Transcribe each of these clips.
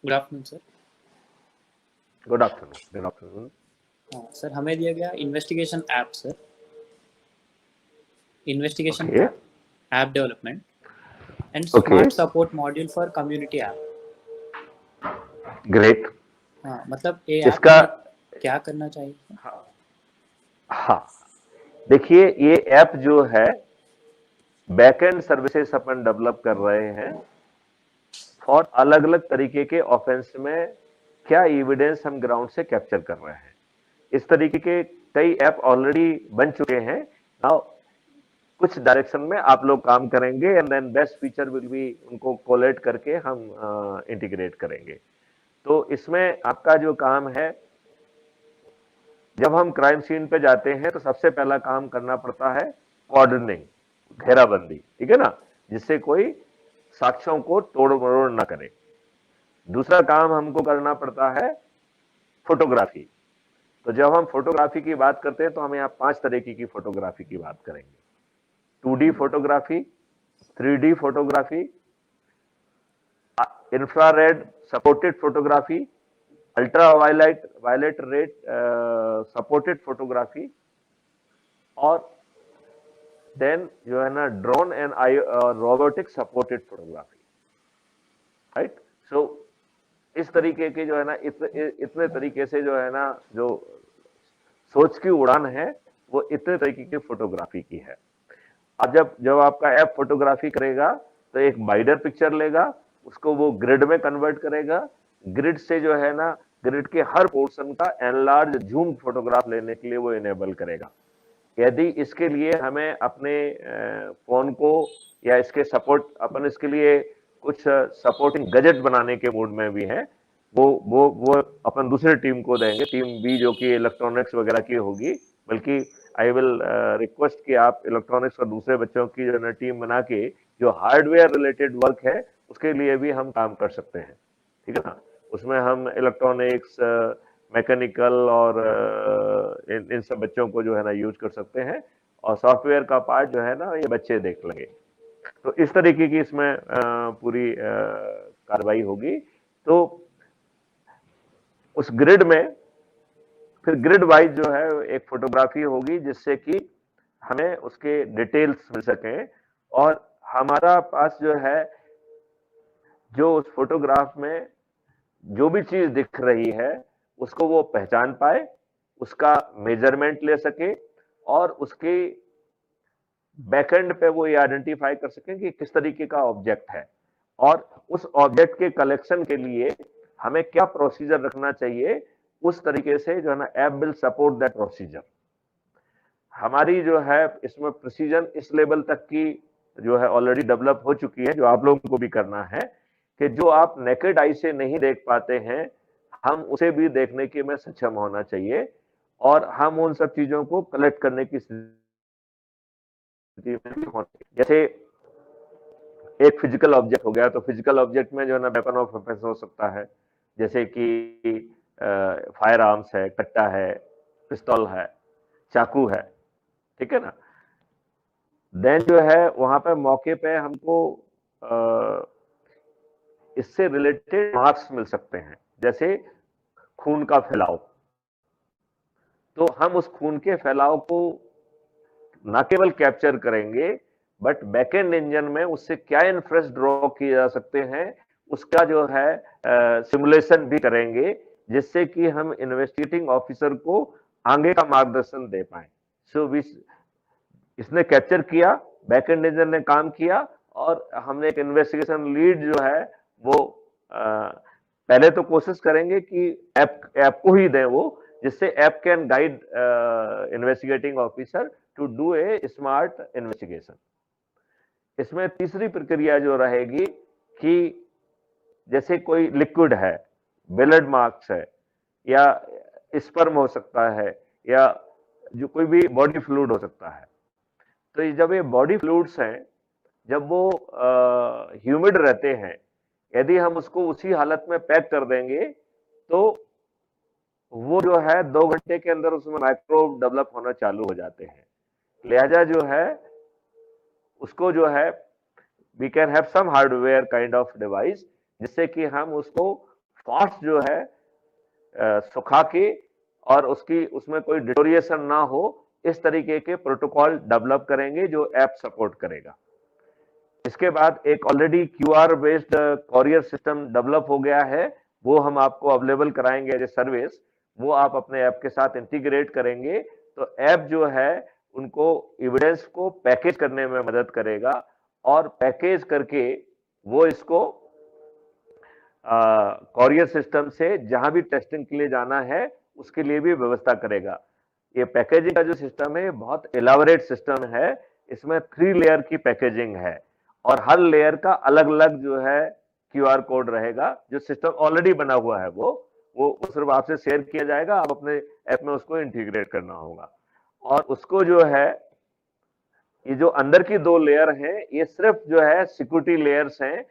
Good afternoon sir. Good afternoon. Good afternoon. Sir हमें दिया गया investigation app sir, investigation okay app development and okay smart support module for community app. Great. हाँ, मतलब ये app इसका हमें क्या करना चाहिए? हाँ, देखिए ये ऐप जो है बैकएंड सर्विसेज अपन डेवलप कर रहे हैं और अलग अलग तरीके के ऑफेंस में क्या एविडेंस हम ग्राउंड से कैप्चर कर रहे हैं। इस तरीके के कई ऐप ऑलरेडी बन चुके हैं। नाउ कुछ डायरेक्शन में आप लोग काम करेंगे and then best feature will be उनको कोलेट करके हम इंटीग्रेट करेंगे। तो इसमें आपका जो काम है, जब हम क्राइम सीन पे जाते हैं तो सबसे पहला काम करना पड़ता है कॉर्डनिंग, घेराबंदी, ठीक है ना, जिससे कोई साक्ष्यों को तोड़ मरोड़ ना करे। दूसरा काम हमको करना पड़ता है फोटोग्राफी। तो जब हम फोटोग्राफी की बात करते हैं तो हम यहाँ 5 तरीके की फोटोग्राफी की बात करेंगे। 2D photography, 3D photography, infrared supported photography, ultra violet rate supported photography, और देन जो है ना drone and robotic supported photography, right. So इस तरीके के जो है ना इतने तरीके से जो है ना जो सोच की उड़ान है वो इतने तरीके की फोटोग्राफी की है। अब जब जब आपका ऐप फोटोग्राफी करेगा तो एक वाइडर पिक्चर लेगा, उसको वो ग्रिड में कन्वर्ट करेगा। ग्रिड से जो है ना ग्रिड के हर पोर्शन का एनलार्ज जूम फोटोग्राफ लेने के लिए वो इनेबल करेगा। यदि इसके लिए हमें अपने फोन को या इसके सपोर्ट अपन इसके लिए कुछ सपोर्टिंग गजेट बनाने के मूड में भी है, वो अपन दूसरी टीम को देंगे, टीम बी जो कि इलेक्ट्रॉनिक्स वगैरह की होगी। बल्कि आई विल रिक्वेस्ट कि आप इलेक्ट्रॉनिक्स और दूसरे बच्चों की जो है टीम बना के जो हार्डवेयर रिलेटेड वर्क है उसके लिए भी हम काम कर सकते हैं, ठीक है ना। उसमें हम इलेक्ट्रॉनिक्स, मैकेनिकल और इन सब बच्चों को जो है ना यूज कर सकते हैं, और सॉफ्टवेयर का पार्ट जो है ना ये बच्चे देख लेंगे। तो इस तरीके की इसमें पूरी कार्रवाई होगी। तो उस ग्रिड में फिर ग्रिड वाइज जो है एक फोटोग्राफी होगी जिससे कि हमें उसके डिटेल्स मिल सके, और हमारा पास जो है जो उस फोटोग्राफ में जो भी चीज दिख रही है उसको वो पहचान पाए, उसका मेजरमेंट ले सके, और उसके बैकएंड पे वो ये आइडेंटिफाई कर सके कि किस तरीके का ऑब्जेक्ट है, और उस ऑब्जेक्ट के कलेक्शन के लिए हमें क्या प्रोसीजर रखना चाहिए। उस तरीके से जो है ना app will support that procedure. हमारी जो है इसमें प्रिसीजन इस लेवल तक की जो है ऑलरेडी डेवलप हो चुकी है, जो आप लोगों को भी करना है कि जो आप नेकेड आई से नहीं देख पाते हैं हम उसे भी देखने के में सक्षम होना चाहिए, और हम उन सब चीजों को कलेक्ट करने की स्थिति में भी होना। जैसे एक फिजिकल ऑब्जेक्ट हो गया, तो फिजिकल ऑब्जेक्ट में जो है ना वेपन ऑफ ऑफेंस हो सकता है, जैसे कि फायर आर्म्स है, कट्टा है, पिस्तौल है, चाकू है, ठीक है ना। देन जो है वहां पे मौके पे हमको इससे रिलेटेड मार्क्स मिल सकते हैं, जैसे खून का फैलाव। तो हम उस खून के फैलाव को ना केवल कैप्चर करेंगे बट बैकएंड इंजन में उससे क्या इन्फ्रेंस ड्रॉ किए जा सकते हैं उसका जो है सिमुलेशन भी करेंगे, जिससे कि हम इन्वेस्टिगेटिंग ऑफिसर को आगे का मार्गदर्शन दे पाए। सो इसने कैप्चर किया, बैकएंड इंजन ने काम किया, और हमने एक इन्वेस्टिगेशन लीड जो है वो पहले तो कोशिश करेंगे कि ऐप को ही दें वो, जिससे app can guide investigating officer to do a smart investigation. इसमें तीसरी प्रक्रिया जो रहेगी कि जैसे कोई लिक्विड है, ब्लड मार्क्स है, या स्पर्म हो सकता है, या जो कोई भी बॉडी फ्लूइड हो सकता है। तो ये जब ये बॉडी फ्लूइड्स हैं, जब वो ह्यूमिड रहते हैं, यदि हम उसको उसी हालत में पैक कर देंगे तो वो जो है 2 घंटे के अंदर उसमें माइक्रोब डेवलप होना चालू हो जाते हैं। लिहाजा जो है उसको जो है we can have some hardware kind of device जिससे कि हम उसको फास्ट जो है सुखा के और उसमें कोई डिटोरिएशन ना हो, इस तरीके के प्रोटोकॉल डेवलप करेंगे जो ऐप सपोर्ट करेगा। इसके बाद एक already QR based courier system develop हो गया है, वो हम आपको अवेलेबल कराएंगे एज ए सर्विस। वो आप अपने ऐप के साथ इंटीग्रेट करेंगे तो ऐप जो है उनको एविडेंस को पैकेज करने में मदद करेगा और पैकेज करके वो इसको कॉरियर सिस्टम से जहां भी टेस्टिंग के लिए जाना है उसके लिए भी व्यवस्था करेगा। ये पैकेजिंग का जो सिस्टम है बहुत एलाबोरेट सिस्टम है, इसमें 3 लेयर की पैकेजिंग है और हर लेयर का अलग अलग जो है क्यूआर कोड रहेगा। जो सिस्टम ऑलरेडी बना हुआ है वो सिर्फ आपसे शेयर किया जाएगा, आप अपने ऐप में उसको इंटीग्रेट करना होगा। और उसको जो है ये जो अंदर की 2 लेयर हैं ये सिर्फ जो है सिक्योरिटी लेयर्स हैं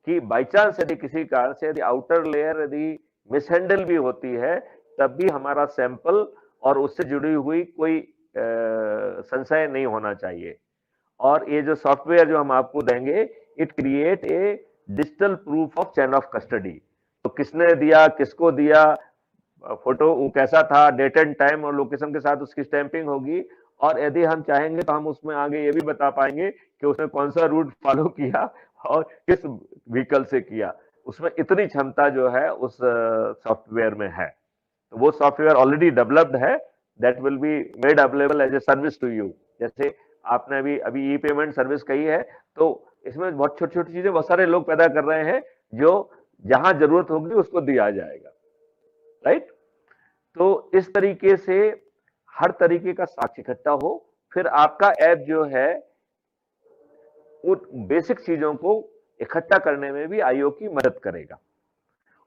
कि बाई चांस यदि किसी कारण से यदि आउटर लेयर यदि मिसहैंडल भी होती है तब भी हमारा सैंपल और उससे जुड़ी हुई कोई संशय नहीं होना चाहिए। और ये जो सॉफ्टवेयर जो हम आपको देंगे it create a digital proof of chain of custody. तो किसने दिया, किसको दिया, फोटो वो कैसा था, डेट एंड टाइम और लोकेशन के साथ उसकी स्टैंपिंग होगी। और यदि हम चाहेंगे तो हम उसमें आगे ये भी बता पाएंगे कि उसने कौन सा रूट फॉलो किया और किस व्हीकल से किया। उसमें इतनी क्षमता जो है उस सॉफ्टवेयर में है। तो वो सॉफ्टवेयर ऑलरेडी डेवलप्ड है, that will be made available as a service to you. जैसे आपने अभी ई पेमेंट सर्विस कही है, तो इसमें बहुत छोटी छोटी चीजें बहुत सारे लोग पैदा कर रहे हैं जो जहां जरूरत होगी उसको दिया जाएगा, राइट। तो इस तरीके से हर तरीके का साक्ष्य इकट्ठा हो, फिर आपका ऐप जो है उन बेसिक चीजों को इकट्ठा करने में भी आईओ की मदद करेगा।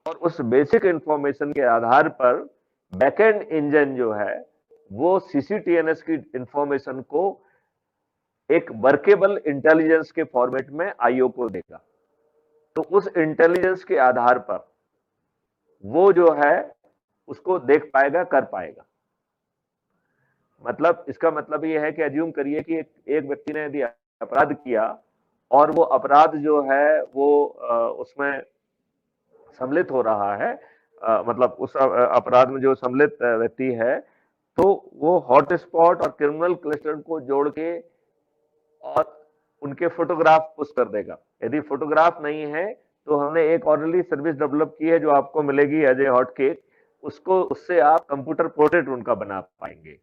और उस बेसिक इंफॉर्मेशन के आधार पर बैकएंड इंजन जो है वो सीसीटीएनएस की इंफॉर्मेशन को एक वर्केबल इंटेलिजेंस के फॉर्मेट में आईओ को देगा। तो उस इंटेलिजेंस के आधार पर वो जो है उसको देख पाएगा, कर पाएगा। मतलब इसका मतलब ये है कि अज्यूम करिए कि एक व्यक्ति ने यदि अपराध किया और वो अपराध जो है वो उसमें सम्मिलित हो रहा है, मतलब उस अपराध में जो सम्मिलित व्यक्ति है तो वो हॉटस्पॉट और क्रिमिनल क्लस्टर को जोड़ के और उनके फोटोग्राफ पुश कर देगा। यदि फोटोग्राफ नहीं है तो हमने एक ऑलरेडी सर्विस डेवलप की है जो आपको मिलेगी एज ए हॉटकेक, उससे आप कंप्यूटर पोर्ट्रेट उनका बना पाएंगे।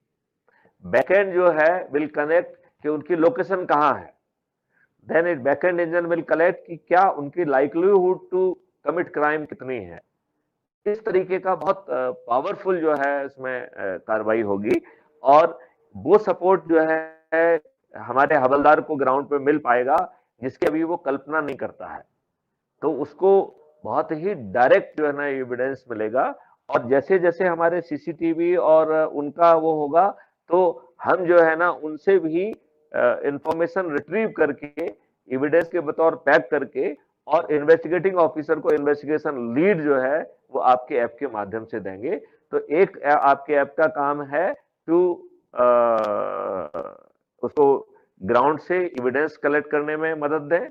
बैकएंड जो है विल कनेक्ट कि उनकी लोकेशन कहां है, then it backend engine will collect कि क्या उनकी लाइक्लीहुड टू कमिट क्राइम कितनी है। इस तरीके का बहुत पावरफुल जो है इसमें कार्रवाई होगी और वो सपोर्ट जो है हमारे हवलदार को ग्राउंड पे मिल पाएगा जिसकी अभी वो कल्पना नहीं करता है। तो उसको बहुत ही डायरेक्ट जो है ना एविडेंस मिलेगा। और जैसे जैसे हमारे सीसीटीवी और उनका वो होगा तो हम जो है ना उनसे भी इंफॉर्मेशन रिट्रीव करके एविडेंस के बतौर पैक करके और इन्वेस्टिगेटिंग ऑफिसर को इन्वेस्टिगेशन लीड जो है वो आपके ऐप के माध्यम से देंगे। तो एक आपके ऐप का काम है टू उसको ग्राउंड से एविडेंस कलेक्ट करने में मदद दें,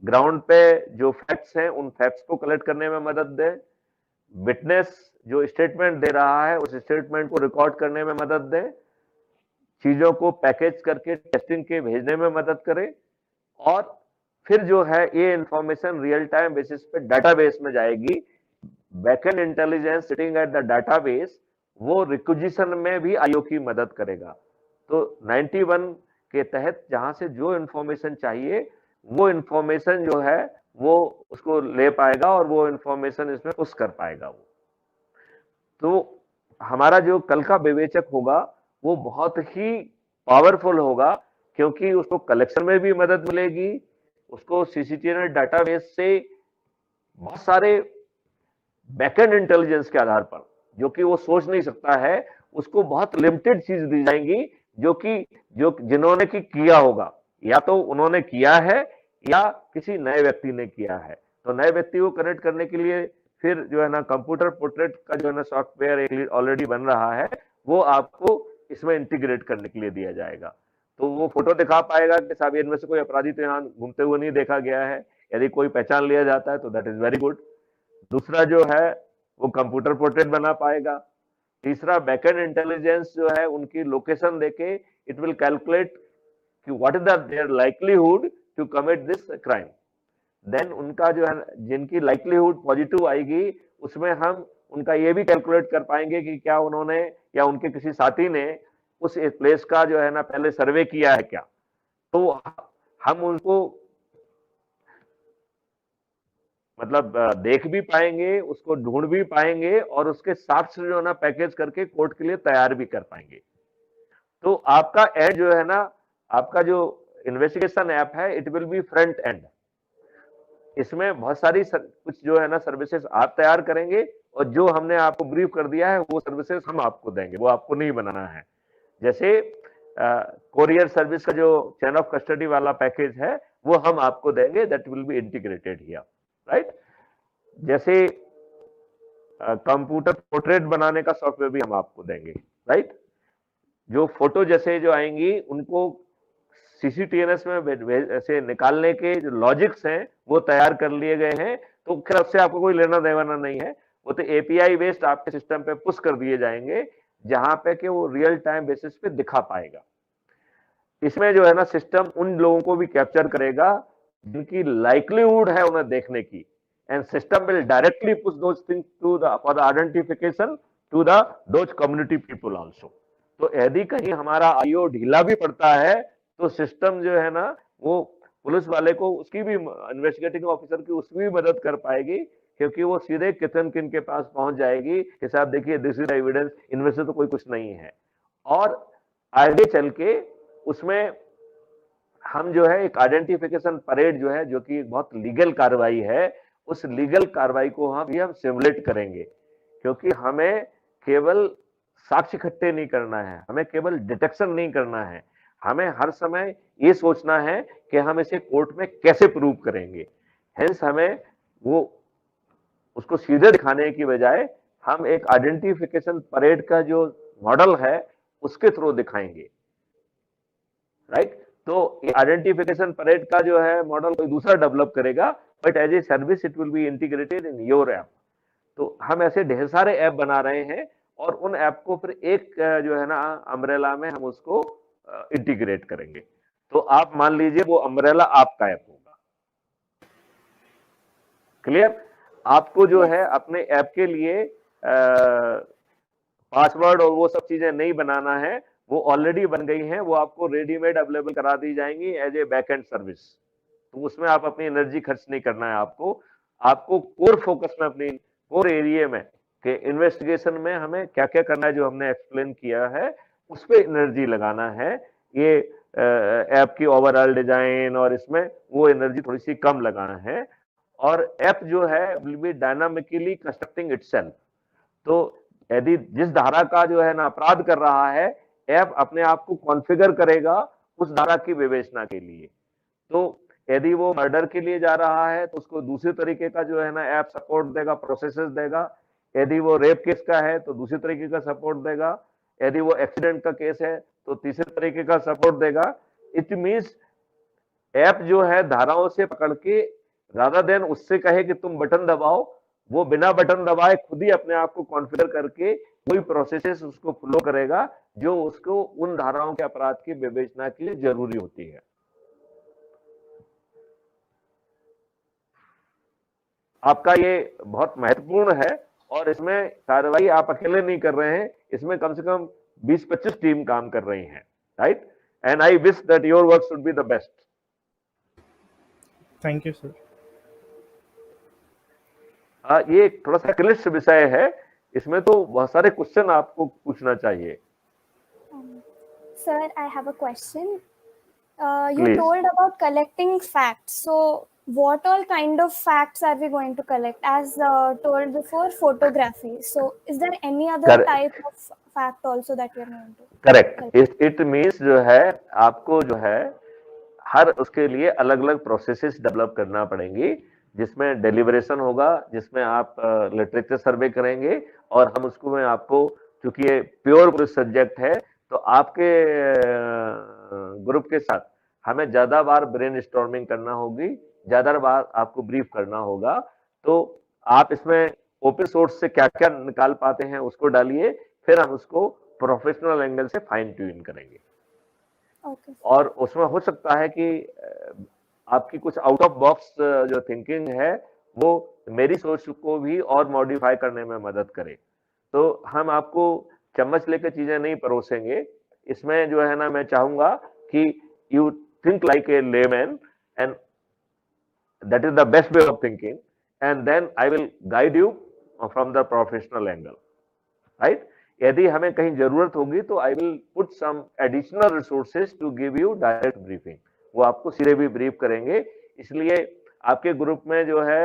ग्राउंड पे जो फैक्ट्स हैं उन फैक्ट्स को कलेक्ट करने में मदद दें, विटनेस जो स्टेटमेंट दे रहा है उस स्टेटमेंट को रिकॉर्ड करने में मदद दें, चीजों को पैकेज करके टेस्टिंग के भेजने में मदद करें और फिर जो है ये इंफॉर्मेशन रियल टाइम बेसिस पे डाटाबेस में जाएगी। Backend intelligence sitting at the database वो रिक्विजिशन में भी आईओ की मदद करेगा। तो 91 के तहत जहां से जो इंफॉर्मेशन चाहिए वो इंफॉर्मेशन जो है वो उसको ले पाएगा और वो इंफॉर्मेशन इसमें पुश कर पाएगा। वो तो हमारा जो कल का विवेचक होगा वो बहुत ही पावरफुल होगा क्योंकि उसको कलेक्शन में भी मदद मिलेगी, उसको सीसीटीवी डाटाबेस से बहुत सारे बैकएंड इंटेलिजेंस के आधार पर जो कि वो सोच नहीं सकता है उसको बहुत लिमिटेड चीज दी जाएंगी जो जिन्होंने की किया होगा, या तो उन्होंने किया है या किसी नए व्यक्ति ने किया है। तो नए व्यक्ति को कनेक्ट करने के लिए फिर जो है ना कंप्यूटर पोर्ट्रेट का जो है ना सॉफ्टवेयर एक ऑलरेडी बन रहा है वो आपको इसमें इंटीग्रेट करने के लिए दिया जाएगा। तो वो फोटो दिखा पाएगा कि साहब इनमें से कोई अपराधी तो यहाँ घूमते हुए नहीं देखा गया है। यदि कोई पहचान लिया जाता है तो दैट इज वेरी गुड। दूसरा जो है वो कंप्यूटर पोर्ट्रेट बना पाएगा, तीसरा बैकएंड इंटेलिजेंस जो है उनकी लोकेशन देके इट विल कैलकुलेट कि what is their likelihood to commit this crime. Then उनका जो है जिनकी लाइक्लीहुड पॉजिटिव आएगी उसमें हम उनका ये भी कैलकुलेट कर पाएंगे कि क्या उन्होंने या उनके किसी साथी ने उस प्लेस का जो है ना पहले सर्वे किया है क्या, तो हम उनको मतलब देख भी पाएंगे, उसको ढूंढ भी पाएंगे और उसके साक्ष्य जो है ना पैकेज करके कोर्ट के लिए तैयार भी कर पाएंगे। तो आपका एंड जो है ना, आपका जो इन्वेस्टिगेशन ऐप है it will B front end. इसमें बहुत सारी कुछ जो है ना सर्विसेज आप तैयार करेंगे और जो हमने आपको ब्रीफ कर दिया है वो सर्विसेज हम आपको देंगे, वो आपको नहीं बनाना है। जैसे कोरियर सर्विस का जो चेन ऑफ कस्टडी वाला पैकेज है वो हम आपको देंगे, that will be integrated here, right. जैसे कंप्यूटर पोर्ट्रेट बनाने का सॉफ्टवेयर भी हम आपको देंगे, राइट। जो फोटो जैसे जो आएंगी उनको सीसीटीएनएस में ऐसे निकालने के जो लॉजिक्स हैं वो तैयार कर लिए गए हैं, तो खैर उससे आपको कोई लेना देना नहीं है, वो तो एपीआई बेस्ड आपके सिस्टम पे पुश कर दिए जाएंगे जहां पे कि वो रियल टाइम बेसिस पे दिखा पाएगा। इसमें जो है ना सिस्टम उन लोगों को भी कैप्चर करेगा जिनकी लाइक्लीहुड है उन्हें देखने की, and system will directly push those things to the for the identification to the those community people also. तो यदि कहीं हमारा आईओ ढीला भी पड़ता है तो सिस्टम जो है ना वो पुलिस वाले को उसकी भी इन्वेस्टिगेटिंग ऑफिसर की उसकी भी मदद कर पाएगी, क्योंकि वो सीधे किचन किन के पास पहुंच जाएगी कि साहब देखिए दिस इज एविडेंस, इनमें से तो कोई कुछ नहीं है। और आगे चल के उसमें हम जो है एक आइडेंटिफिकेशन परेड जो है जो कि बहुत लीगल कार्रवाई है, उस लीगल कार्रवाई को हम सिमुलेट करेंगे, क्योंकि हमें केवल साक्ष्य इकट्ठे नहीं करना है, हमें केवल डिटेक्शन नहीं करना है, हमें हर समय ये सोचना है कि हम इसे कोर्ट में कैसे प्रूव करेंगे। हेंस हमें वो उसको सीधे दिखाने की बजाय हम एक आइडेंटिफिकेशन परेड का जो मॉडल है उसके थ्रू दिखाएंगे, राइट। तो आइडेंटिफिकेशन परेड का जो है मॉडल कोई दूसरा डेवलप करेगा, but as a service it will be integrated in your app. तो हम ऐसे ढेर सारे ऐप बना रहे हैं और उन ऐप को फिर एक जो है ना अम्ब्रेला में हम उसको इंटीग्रेट करेंगे। तो आप मान लीजिए वो अम्ब्रेला आपका ऐप होगा। क्लियर? आपको जो है अपने ऐप के लिए पासवर्ड और वो सब चीजें नहीं बनाना है, वो ऑलरेडी बन गई हैं, वो आपको रेडीमेड अवेलेबल करा दी जाएंगी एज ए बैकएंड सर्विस। तो उसमें आप अपनी एनर्जी खर्च नहीं करना है, आपको कोर फोकस में अपनी कोर एरिया में कि इन्वेस्टिगेशन में हमें क्या क्या करना है जो हमने एक्सप्लेन किया है उस पर एनर्जी लगाना है। ये ऐप की ओवरऑल डिजाइन और इसमें वो एनर्जी थोड़ी सी कम लगाना है। और ऐप जो है will be dynamically constructing itself. तो यदि जिस धारा का जो है ना अपराध कर रहा है, ऐप अपने आप को कॉन्फ़िगर करेगा उस धारा की विवेचना के लिए। तो यदि वो मर्डर के लिए जा रहा है तो उसको दूसरे तरीके का जो है ना ऐप सपोर्ट देगा, प्रोसेसेस देगा। यदि वो रेप केस का है तो दूसरे तरीके का सपोर्ट देगा। यदि वो एक्सीडेंट का केस है तो तीसरे तरीके का सपोर्ट देगा। इट मींस ऐप जो है धाराओं से पकड़ के ज्यादा देन उससे कहे कि तुम बटन दबाओ, वो बिना बटन दबाए खुद ही अपने आप को कॉन्फ़िगर करके कोई प्रोसेसेस उसको फ्लो करेगा जो उसको उन धाराओं के अपराध की विवेचना के लिए जरूरी होती है। आपका ये बहुत महत्वपूर्ण है और इसमें कार्रवाई आप अकेले नहीं कर रहे हैं, इसमें कम से कम 20-25 टीम काम कर रही हैं, right. And I wish that your work should be the best. Thank you sir. ये थोड़ा सा क्लिष्ट विषय है, इसमें तो बहुत सारे क्वेश्चन आपको पूछना चाहिए। Sir, I have a question. You Please. told about collecting facts. So, what all kind of facts are we going to collect? As told before, photography. So, is there any other Correct. type of fact also that we are going to? Correct. It means जो है आपको जो है हर उसके लिए अलग अलग processes develop करना पड़ेंगी, जिसमें डेलिब्रेशन होगा, जिसमें आप लिटरेचर सर्वे करेंगे और हम उसको में आपको, चूंकि ये प्योर पुलिस सब्जेक्ट है तो आपके ग्रुप के साथ हमें ज्यादा बार ब्रेन स्टॉर्मिंग करना होगी, ज्यादा बार आपको ब्रीफ करना होगा। तो आप इसमें ओपन सोर्स से क्या क्या निकाल पाते हैं उसको डालिए, फिर हम उसको प्रोफेशनल एंगल से फाइन ट्यून करेंगे। Okay. और उसमें हो सकता है कि आपकी कुछ आउट ऑफ बॉक्स जो थिंकिंग है वो मेरी सोच को भी और मॉडिफाई करने में मदद करे। तो हम आपको चम्मच लेकर चीजें नहीं परोसेंगे, इसमें जो है ना मैं चाहूंगा कि you think like a layman and that is the best way of thinking, and then I will guide you from the professional angle, right? यदि हमें कहीं जरूरत होगी तो I will put some additional resources to give you direct briefing, वो आपको सीधे भी ब्रीफ करेंगे। इसलिए आपके ग्रुप में जो है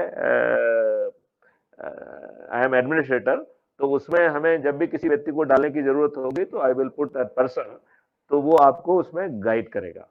आई एम एडमिनिस्ट्रेटर, तो उसमें हमें जब भी किसी व्यक्ति को डालने की जरूरत होगी तो I will put that person, तो वो आपको उसमें गाइड करेगा।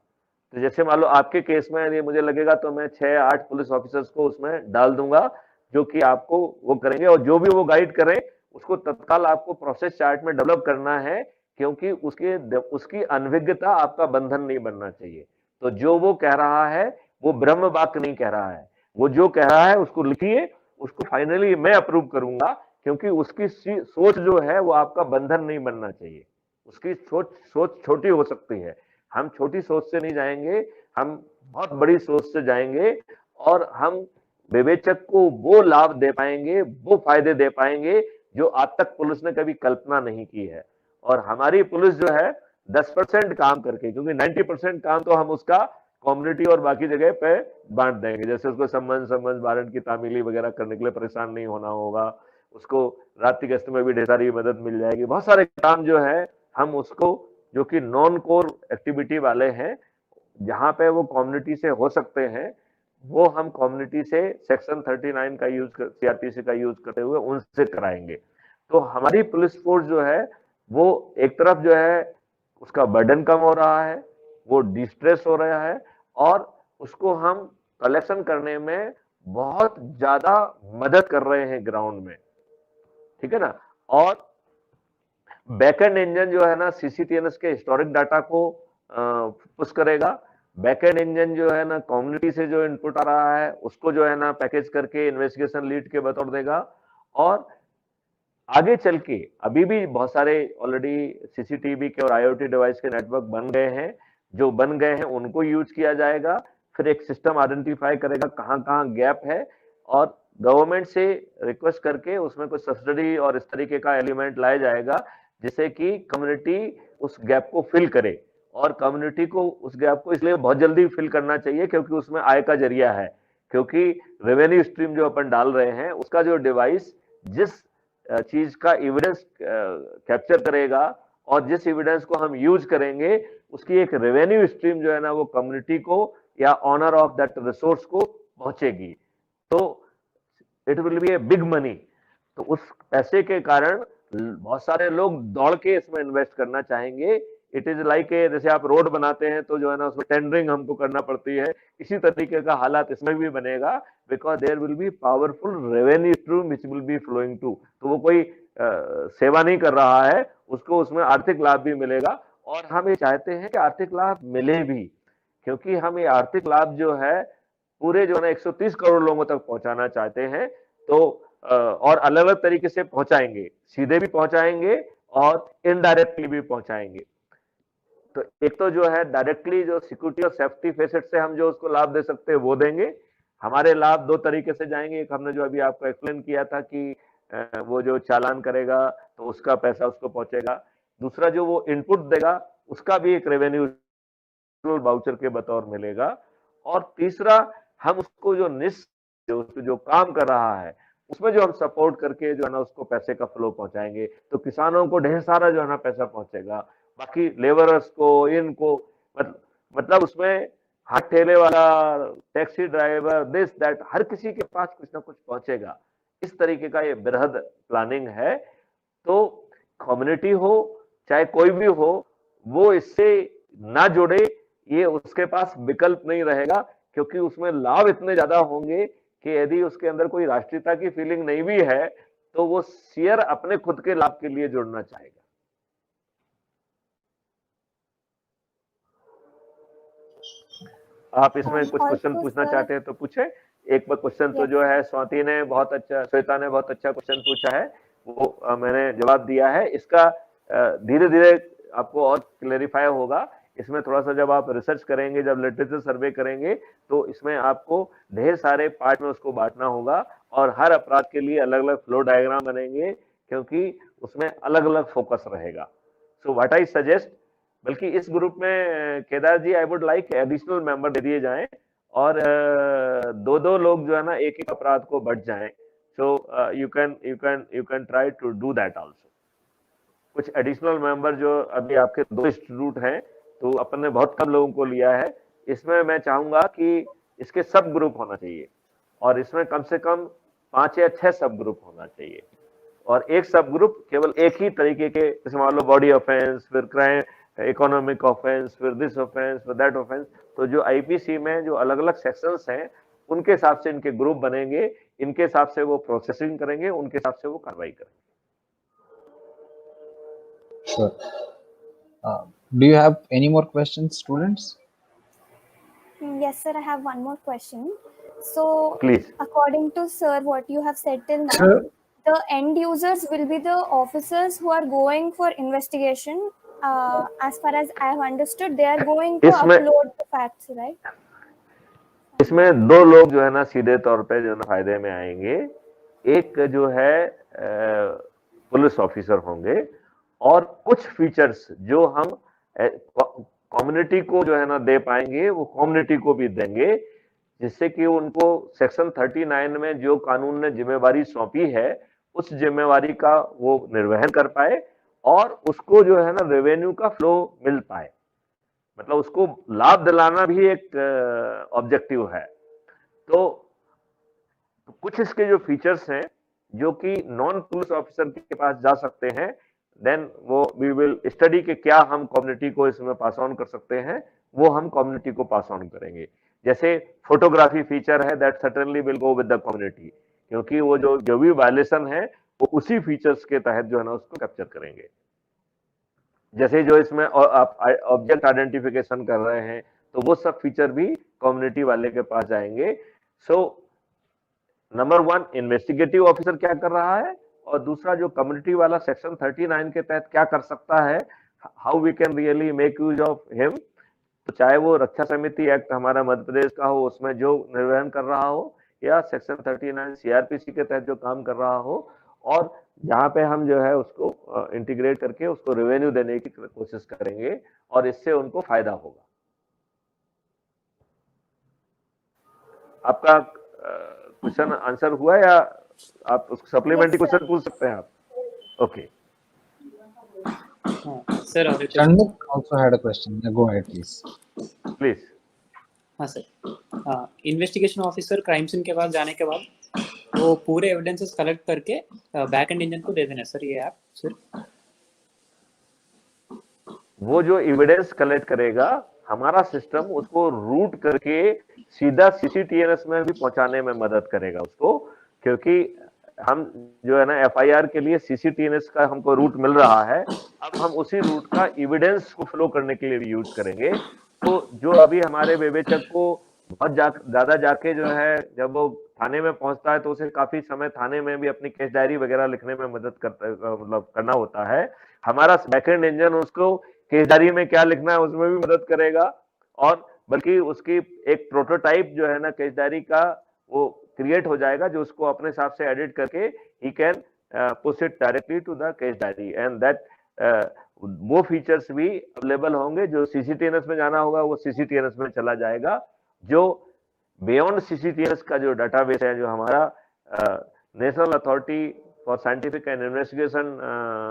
तो जैसे मान लो आपके केस में यदि मुझे लगेगा तो मैं 6-8 पुलिस ऑफिसर्स को उसमें डाल दूंगा जो कि आपको वो करेंगे, और जो भी वो गाइड करें उसको तत्काल आपको प्रोसेस चार्ट में डेवलप करना है, क्योंकि उसकी अनभिज्ञता आपका बंधन नहीं बनना चाहिए। तो जो वो कह रहा है वो ब्रह्म वाक्य नहीं कह रहा है, वो जो कह रहा है उसको लिखिए, उसको फाइनली मैं अप्रूव करूंगा, क्योंकि उसकी सोच जो है वो आपका बंधन नहीं बनना चाहिए। उसकी सोच छोटी हो सकती है, हम छोटी सोच से नहीं जाएंगे, हम बहुत बड़ी सोच से जाएंगे, और हम विवेचक को वो लाभ दे पाएंगे, वो फायदे दे पाएंगे जो आज तक पुलिस ने कभी कल्पना नहीं की है। और हमारी पुलिस जो है 10% काम करके, क्योंकि 90% काम तो हम उसका कम्युनिटी और बाकी जगह पे बांट देंगे, जैसे उसको संबंध वारंट की तामीली वगैरह करने के लिए परेशान नहीं होना होगा, उसको रात की गश्त में भी ढेर सारी मदद मिल जाएगी, बहुत सारे काम जो है हम उसको, जो कि नॉन कोर एक्टिविटी वाले हैं, जहां पे वो कम्युनिटी से हो सकते हैं, वो हम कम्युनिटी से सेक्शन 39 का यूज कर, सीआरपीसी का यूज करते हुए उनसे कराएंगे। तो हमारी पुलिस फोर्स जो है वो एक तरफ जो है उसका बर्डन कम हो रहा है, वो डिस्ट्रेस हो रहा है, और उसको हम कलेक्शन करने में बहुत ज्यादा मदद कर रहे हैं ग्राउंड में, ठीक है ना। और बैकएंड इंजन जो है ना सीसीटीएनएस के हिस्टोरिक डाटा को पुश करेगा, बैकएंड इंजन जो है ना कम्युनिटी से जो इनपुट आ रहा है उसको जो है ना पैकेज करके इन्वेस्टिगेशन लीड के बतौर देगा। और आगे चल के अभी भी बहुत सारे ऑलरेडी सीसीटीवी के और आईओटी डिवाइस के नेटवर्क बन गए हैं, जो बन गए हैं उनको यूज किया जाएगा, फिर एक सिस्टम आइडेंटिफाई करेगा कहां कहां गैप है, और गवर्नमेंट से रिक्वेस्ट करके उसमें कुछ सब्सिडी और इस तरीके का एलिमेंट लाया जाएगा जिससे कि कम्युनिटी उस गैप को फिल करे। और कम्युनिटी को उस गैप को इसलिए बहुत जल्दी फिल करना चाहिए क्योंकि उसमें आय का जरिया है, क्योंकि रेवेन्यू स्ट्रीम जो अपन डाल रहे हैं उसका जो डिवाइस जिस चीज का एविडेंस कैप्चर करेगा और जिस एविडेंस को हम यूज करेंगे उसकी एक रेवेन्यू स्ट्रीम जो है ना वो कम्युनिटी को या ऑनर ऑफ दैट रिसोर्स को पहुंचेगी, तो it will B a big money. तो उस पैसे के कारण बहुत सारे लोग दौड़ के इसमें इन्वेस्ट करना चाहेंगे। इट इज लाइक ए, जैसे आप रोड बनाते हैं तो जो है ना उसमें टेंडरिंग हमको करना पड़ती है, इसी तरीके का हालात इसमें भी बनेगा, because there will be powerful revenue stream which will be flowing to. तो वो कोई सेवा नहीं कर रहा है, उसको उसमें आर्थिक लाभ भी मिलेगा, और हम ये चाहते हैं कि आर्थिक लाभ मिले भी, क्योंकि हम ये आर्थिक लाभ जो है पूरे जो है ना 130 करोड़ लोगों तक पहुंचाना चाहते हैं। तो और अलग अलग तरीके से पहुंचाएंगे, सीधे भी पहुंचाएंगे और इनडायरेक्टली भी पहुंचाएंगे। तो एक तो जो है डायरेक्टली जो सिक्योरिटी और सेफ्टी फेसेट से हम जो उसको लाभ दे सकते हैं वो देंगे। हमारे लाभ दो तरीके से जाएंगे, एक हमने जो अभी आपको एक्सप्लेन किया था कि वो जो चालान करेगा तो उसका पैसा उसको पहुंचेगा, दूसरा जो वो इनपुट देगा उसका भी एक रेवेन्यू वाउचर के बतौर मिलेगा, और तीसरा हम उसको जो काम कर रहा है उसमें जो हम सपोर्ट करके जो है ना उसको पैसे का फ्लो पहुंचाएंगे। तो किसानों को ढेर सारा जो है ना पैसा पहुंचेगा, बाकी लेबरर्स को, इनको मतलब उसमें हाथ ठेले वाला, टैक्सी ड्राइवर, दिस दैट, हर किसी के पास कुछ ना कुछ पहुंचेगा। इस तरीके का ये बृहद प्लानिंग है। तो कम्युनिटी हो चाहे कोई भी हो, वो इससे ना जुड़े, ये उसके पास विकल्प नहीं रहेगा, क्योंकि उसमें लाभ इतने ज्यादा होंगे कि यदि उसके अंदर कोई राष्ट्रीयता की फीलिंग नहीं भी है तो वो शेयर अपने खुद के लाभ के लिए जोड़ना चाहेगा। आप इसमें कुछ क्वेश्चन Also, पूछना sir, चाहते हैं तो पूछे। एक क्वेश्चन तो जो है स्वाति ने बहुत अच्छा, श्वेता ने बहुत अच्छा क्वेश्चन पूछा है, वो मैंने जवाब दिया है। इसका धीरे धीरे आपको और क्लेरिफाई होगा। इसमें थोड़ा सा जब आप रिसर्च करेंगे, जब लिटरेचर सर्वे करेंगे, तो इसमें आपको ढेर सारे पार्ट में उसको बांटना होगा और हर अपराध के लिए अलग अलग फ्लो डायग्राम बनेंगे, क्योंकि उसमें अलग अलग फोकस रहेगा। सो व्हाट आई सजेस्ट, बल्कि इस ग्रुप में Kedar ji, I would like additional member दे दिए जाएं और दो दो लोग जो है ना एक एक अपराध को बढ़ जाएं। So you can try to do that also. कुछ एडिशनल मेंबर जो अभी आपके 2 इंस्टीट्यूट हैं, तो अपन ने बहुत कम लोगों को लिया है। इसमें मैं चाहूंगा कि इसके सब ग्रुप होना चाहिए और इसमें कम से कम 5 या 6 सब ग्रुप होना चाहिए और एक सब ग्रुप केवल एक ही तरीके के, जैसे मान लो बॉडी ऑफेंस, फिर क्राइम, इकोनॉमिक ऑफेंस, फिर दिस ऑफेंस, फिर दैट ऑफेंस। तो जो आईपीसी में जो अलग अलग सेक्शंस हैं, उनके हिसाब से इनके ग्रुप बनेंगे, इनके हिसाब से वो प्रोसेसिंग करेंगे, उनके हिसाब से वो कार्रवाई करेंगे। Sure. Do you have any more questions, students? Yes, sir. I have one more question. So, Please. according to sir, what you have said till now, Sir. the end users will be the officers who are going for investigation. As far as I have understood, they are going to upload the facts, right? इसमें 2 लोग जो है ना सीधे तौर पे जो ना फायदे में आएंगे। एक जो है पुलिस ऑफिसर होंगे और कुछ फीचर्स जो हम कम्युनिटी को जो है ना दे पाएंगे, वो कम्युनिटी को भी देंगे, जिससे कि उनको सेक्शन 39 में जो कानून ने जिम्मेवारी सौंपी है, उस जिम्मेवारी का वो निर्वहन कर पाए और उसको जो है ना रेवेन्यू का फ्लो मिल पाए। मतलब उसको लाभ दिलाना भी एक ऑब्जेक्टिव है। तो कुछ इसके जो फीचर्स हैं जो कि नॉन पुलिस ऑफिसर के पास जा सकते हैं, देन वो वी विल स्टडी के क्या हम कम्युनिटी को इसमें पास ऑन कर सकते हैं, वो हम कम्युनिटी को पास ऑन करेंगे। जैसे फोटोग्राफी फीचर है, that certainly will go with the community, क्योंकि वो जो भी वायलेशन है वो उसी फीचर्स के तहत जो है ना उसको कैप्चर करेंगे। जैसे जो इसमें आप ऑब्जेक्ट आइडेंटिफिकेशन कर रहे हैं, तो वो सब फीचर भी कम्युनिटी वाले के पास जाएंगे। सो नंबर 1 इन्वेस्टिगेटिव ऑफिसर क्या कर रहा है और दूसरा जो कम्युनिटी वाला सेक्शन 39 के तहत क्या कर सकता है, how we can really make use of him. तो चाहे वो रक्षा समिति एक्ट हमारा मध्य प्रदेश का हो, उसमें जो निर्वहन कर रहा हो, या सेक्शन 39 सीआरपीसी के तहत जो काम कर रहा हो, और जहां पे हम जो है उसको इंटीग्रेट करके उसको रेवेन्यू देने की कोशिश करेंगे और इससे उनको फायदा होगा। आपका क्वेश्चन आंसर हुआ या आप सप्लीमेंट्री क्वेश्चन पूछ सकते हैं आप? Okay sir, Chanduk also had a question. Go ahead, please. Please. हाँ sir, investigation officer crime scene के पास जाने के बाद वो पूरे एविडेंसेस कलेक्ट करके बैक एंड इंजन को दे देना सर, ये ऐप सिर्फ। वो जो एविडेंस कलेक्ट करेगा, हमारा सिस्टम उसको रूट करके सीधा सीसीटीएनएस में भी पहुंचाने में मदद करेगा उसको, क्योंकि हम जो है ना एफआईआर के लिए सीसीटीएनएस का हमको रूट मिल रहा है, अब हम उसी रूट का एविडेंस को फ्लो करने के लिए भी यूज करेंगे। तो जो अभी हमारे विवेचक को बहुत ज्यादा जाके जो है जब वो थाने में पहुंचता है तो उसे काफी समय थाने में भी अपनी केस डायरी वगैरह लिखने में मदद करता, मतलब करना होता है। हमारा बैकएंड इंजन उसको केस डायरी में क्या लिखना है उसमें भी मदद करेगा, और बल्कि उसकी एक प्रोटोटाइप जो है ना केस डायरी का वो क्रिएट हो जाएगा, जो उसको अपने हिसाब से एडिट करके ही can push it directly to the case diary, and that वो फीचर्स भी अवेलेबल होंगे। जो सीसीटीएनएस में जाना होगा वो सीसीटीएनएस में चला जाएगा। जो बियॉन्ड सीसीटीएनएस का जो डाटाबेस है, जो हमारा national authority for scientific and investigation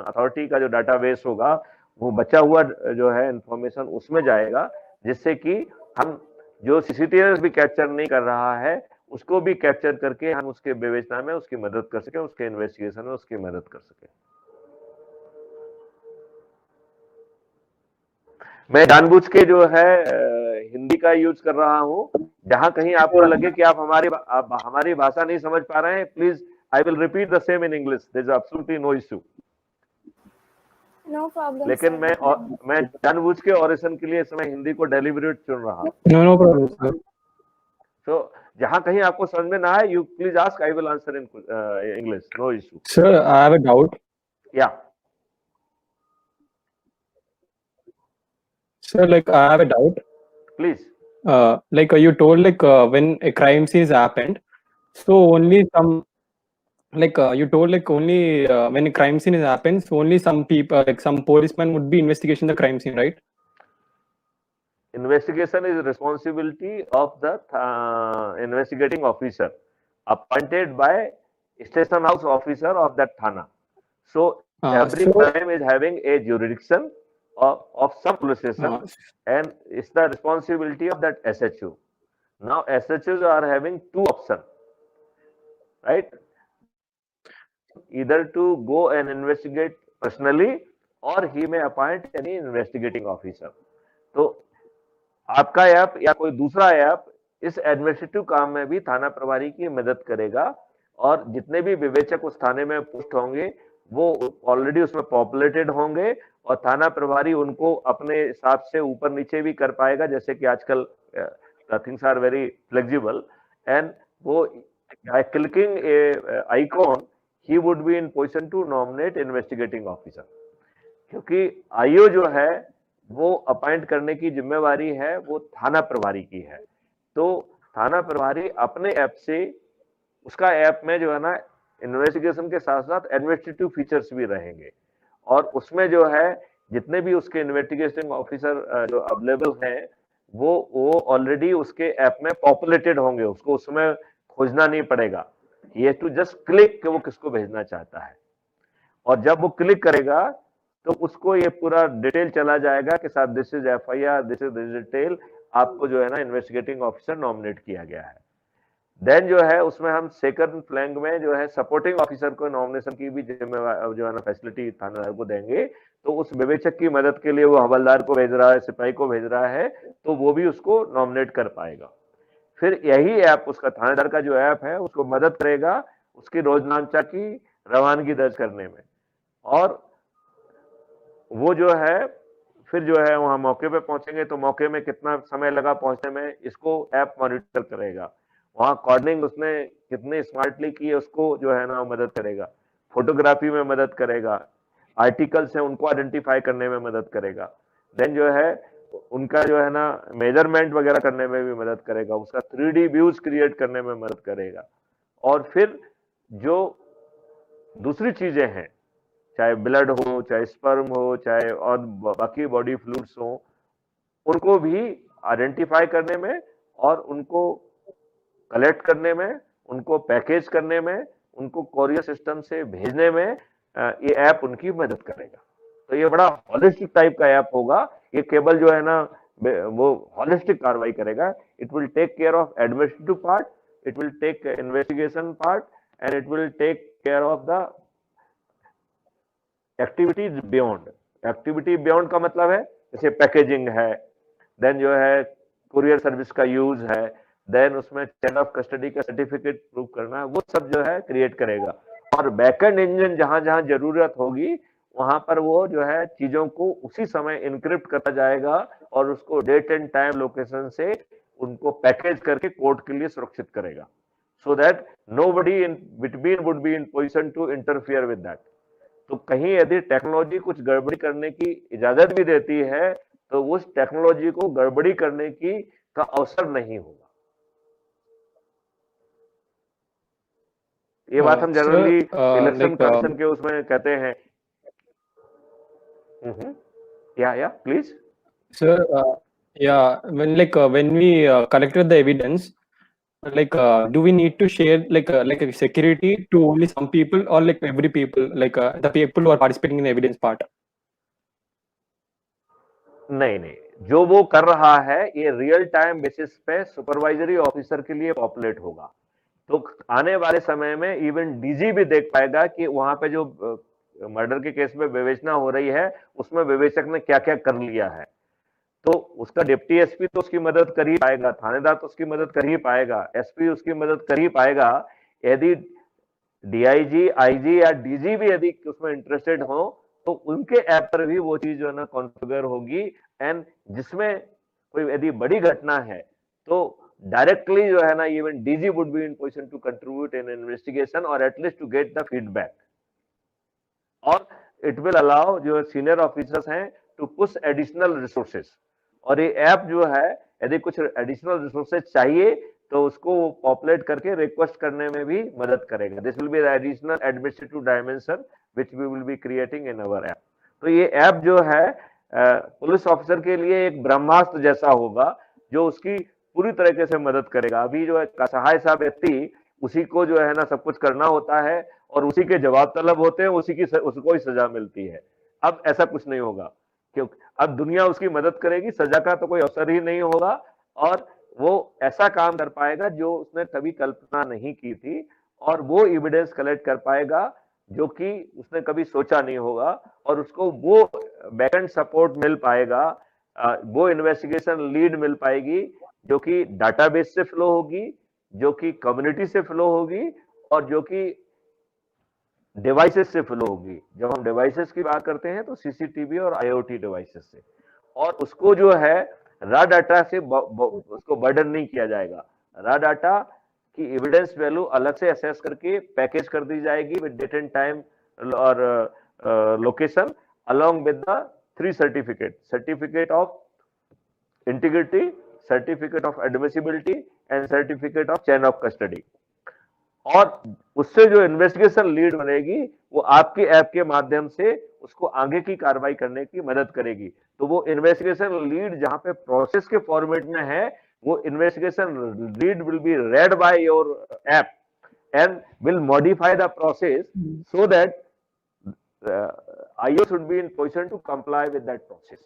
authority का जो डाटाबेस होगा, वो बचा हुआ जो है इंफॉर्मेशन उसमें जाएगा, जिससे कि हम जो सीसीटीएनएस भी कैप्चर नहीं कर रहा है उसको भी कैप्चर करके हम उसके विवेचना में उसकी मदद कर सके, उसके इन्वेस्टिगेशन में उसकी मदद कर सके। मैं जानबूझ के जो है हिंदी का यूज कर रहा हूं। जहां कहीं आपको लगे कि आप हमारी भाषा नहीं समझ पा रहे हैं, please I will repeat the same in English, there is absolutely no issue. No problem. लेकिन sir. मैं जानबूझ के ऑरेशन के लिए इस समय हिंदी को डेलिबरेट चुन रहा हूं। No problem, sir. तो जहां कहीं आपको समझ में ना आए, you please ask, I will answer in English, no issue. Sir, I have a doubt. या Sir, like I have a doubt. Please. Like you told, like when a crime scene has happened, so only some, like you told, like only when a crime scene has happened, so only some people, like some policemen would be investigating the crime scene, right? Investigation is responsibility of the investigating officer appointed by station house officer of that thana. So every So crime is having a jurisdiction of some police station, and it's the responsibility of that SHO. Now SHOs are having two options, right? Either to go and investigate personally, or he may appoint any investigating officer. तो आपका app या कोई दूसरा app इस administrative काम में भी थाना प्रभारी की मदद करेगा, और जितने भी विवेचक उस थाने में पोस्ट होंगे वो ऑलरेडी उसमें पॉपुलेटेड होंगे, और थाना प्रभारी उनको अपने हिसाब से ऊपर नीचे भी कर पाएगा, जैसे कि आजकल things are very flexible, and वो by clicking a icon he would be in position to nominate investigating officer. क्योंकि आईओ जो है वो अपॉइंट करने की जिम्मेवारी है वो थाना प्रभारी की है. तो थाना प्रभारी अपने ऐप से, उसका ऐप में जो है ना इन्वेस्टिगेशन के साथ साथ एडमिनिस्ट्रेटिव फीचर्स भी रहेंगे, और उसमें जो है जितने भी उसके इन्वेस्टिगेशन ऑफिसर जो अवेलेबल हैं वो ऑलरेडी उसके ऐप में पॉपुलेटेड होंगे, उसको उसमें खोजना नहीं पड़ेगा. ये टू जस्ट क्लिक कि वो किसको भेजना चाहता है, और जब वो क्लिक करेगा तो उसको ये पूरा डिटेल चला जाएगा कि साहब this is FIR, this is detail, आपको जो है ना इन्वेस्टिगेटिंग ऑफिसर नॉमिनेट किया गया है. देन जो है उसमें हम सेकंड फ्लैंग में जो है सपोर्टिंग ऑफिसर को नॉमिनेशन की भी जिम्मेवारी जो है ना फैसिलिटी थानेदार को देंगे. तो उस विवेचक की मदद के लिए वो हवलदार को भेज रहा है, सिपाही को भेज रहा है, तो वो भी उसको नॉमिनेट कर पाएगा. फिर यही ऐप उसका थानेदार का जो ऐप है उसको मदद करेगा उसकी रोजनामचा की रवानगी दर्ज करने में, और वो जो है फिर जो है वहां मौके पे पहुंचेंगे तो मौके में कितना समय लगा पहुंचने में, इसको ऐप मॉनिटर करेगा. वहां कोडिंग उसने कितने स्मार्टली की है उसको जो है ना मदद करेगा. फोटोग्राफी में मदद करेगा, आर्टिकल्स है उनको आइडेंटिफाई करने में मदद करेगा. देन जो है उनका जो है ना मेजरमेंट वगैरह करने में भी मदद करेगा, उसका 3D व्यूज क्रिएट करने में मदद करेगा. और फिर जो दूसरी चीजें हैं, चाहे ब्लड हो, चाहे स्पर्म हो, चाहे और बाकी बॉडी फ्लूइड्स हो, उनको भी आइडेंटिफाई करने में और उनको कलेक्ट करने में, उनको पैकेज करने में, उनको कोरियर सिस्टम से भेजने में ये ऐप उनकी मदद करेगा. तो ये बड़ा हॉलिस्टिक टाइप का ऐप होगा. ये केवल जो है ना वो हॉलिस्टिक कार्रवाई करेगा. It will take care of administrative part, it will take investigation part, and it will take care of the activities beyond. Activity beyond का मतलब है जैसे पैकेजिंग है, देन जो है कुरियर सर्विस का यूज है, देन उसमें चेन ऑफ कस्टडी का सर्टिफिकेट प्रूव करना है, वो सब जो है क्रिएट करेगा. और बैकएंड इंजन जहां जहां जरूरत होगी वहां पर वो जो है चीजों को उसी समय इनक्रिप्ट करता जाएगा और उसको डेट एंड टाइम लोकेशन से उनको पैकेज करके कोर्ट के लिए सुरक्षित करेगा, so that nobody in between would be in position to interfere with that. तो कहीं यदि टेक्नोलॉजी कुछ गड़बड़ी करने की इजाजत भी देती है तो उस टेक्नोलॉजी को गड़बड़ी करने की का अवसर नहीं होगा. ये बात हम जनरली इलेक्शन कमीशन के उसमें कहते हैं. या please. Sir, yeah, when we collected the evidence, like do we need to share like a security to only some people or like every people, like the people who are participating in the evidence part? नहीं, जो वो कर रहा है ये real time basis पे supervisory officer के लिए पॉपुलेट होगा. तो आने वाले समय में इवन डीजी भी देख पाएगा कि वहां पे जो मर्डर के केस में विवेचना हो रही है उसमें विवेचक ने क्या क्या कर लिया है. तो उसका डिप्टी एसपी तो उसकी मदद कर ही पाएगा, थानेदार तो उसकी मदद कर ही पाएगा, एसपी उसकी मदद कर ही पाएगा. यदि डीआईजी, आईजी या डीजी भी यदि उसमें इंटरेस्टेड हो तो उनके ऐप पर भी वो चीज जो है ना कॉन्फ़िगर होगी. एंड जिसमें कोई यदि बड़ी घटना है तो डायरेक्टली जो है ना even DG would be in position to contribute in investigation और at least to get the feedback, और इट विल अलाउ जो सीनियर ऑफिसर्स हैं टू पुश एडिशनल रिसोर्सेज। और ये ऐप जो है यदि कुछ एडिशनल रिसोर्सेज चाहिए तो उसको पॉपुलेट करके रिक्वेस्ट करने में भी मदद करेगा। This will be the additional administrative dimension which we will be creating in our app. तो ये ऐप जो है पुलिस ऑफिसर के लिए एक ब्रह्मास्त्र जैसा होगा जो उसकी पूरी तरीके से मदद करेगा। अभी जो है असहाय सा व्यक्ति, उसी को जो है ना सब कुछ करना होता है और उसी के जवाब तलब होते हैं, उसको ही सजा मिलती है। अब ऐसा कुछ नहीं होगा, क्योंकि अब दुनिया उसकी मदद करेगी, सजा का तो कोई अवसर ही नहीं होगा और वो ऐसा काम कर पाएगा जो उसने कभी कल्पना नहीं की थी, और वो एविडेंस कलेक्ट कर पाएगा जो कि उसने कभी सोचा नहीं होगा, और उसको वो बैकएंड सपोर्ट मिल पाएगा, वो इन्वेस्टिगेशन लीड मिल पाएगी जो कि डाटाबेस से फ्लो होगी, जो कि कम्युनिटी से फ्लो होगी, और जो कि डिवाइसेस से फ्लो होगी। जब हम डिवाइसेस की बात करते हैं तो सीसीटीवी और आईओटी डिवाइसेस से, और उसको जो है रॉ डाटा से उसको बर्डन नहीं किया जाएगा। रॉ डाटा की एविडेंस वैल्यू अलग से असेस करके पैकेज कर दी जाएगी विद डेट एंड टाइम और location, along with the 3 certificate of integrity, certificate of admissibility and certificate of chain of custody. और उससे जो इन्वेस्टिगेशन लीड बनेगी वो आपके ऐप के माध्यम से उसको आगे की कार्रवाई करने की मदद करेगी। तो वो इन्वेस्टिगेशन लीड जहां पे प्रोसेस के फॉर्मेट में है, वो investigation lead will be read by your app and will modify the process so that IO should be in position to comply with that process।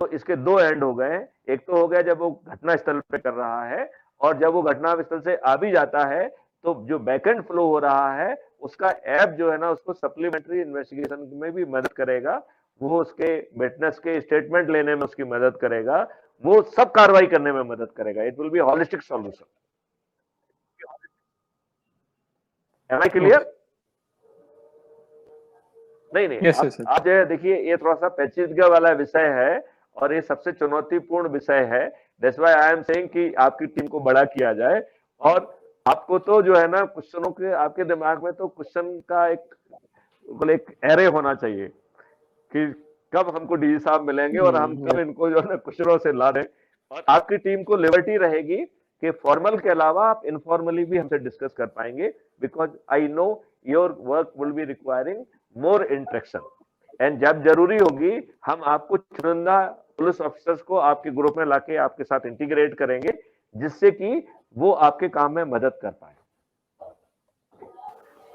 तो इसके 2 एंड हो गए। एक तो हो गया जब वो घटना स्थल पे कर रहा है, और जब वो घटना स्थल से आ भी जाता है तो जो बैकएंड फ्लो हो रहा है उसका ऐप जो है ना उसको सप्लीमेंट्री इन्वेस्टिगेशन में भी मदद करेगा, वो उसके विटनेस के स्टेटमेंट लेने में उसकी मदद करेगा, वो सब कार्रवाई करने में मदद करेगा। It will be holistic solution. Am I clear? नहीं Yes, yes, yes. आप जो है देखिए ये थोड़ा सा पेचीदगी वाला विषय है और ये सबसे चुनौतीपूर्ण विषय है। That's why I am saying कि आपकी टीम को बड़ा किया जाए, और आपको तो जो है ना क्वेश्चनों के, आपके दिमाग में तो क्वेश्चन का एक एरे होना चाहिए कि कब हमको डीजी साहब मिलेंगे और हम कब इनको जो है ना क्वेश्चनों से ला दें। और आपकी टीम को लिबर्टी रहेगी कि फॉर्मल के अलावा आप इनफॉर्मली भी हमसे डिस्कस कर पाएंगे, because I know your work will be requiring more interaction. And जब जरूरी होगी हम आपको चुनिंदा पुलिस ऑफिसर्स को आपके ग्रुप में लाके आपके साथ इंटीग्रेट करेंगे, जिससे कि वो आपके काम में मदद कर पाए।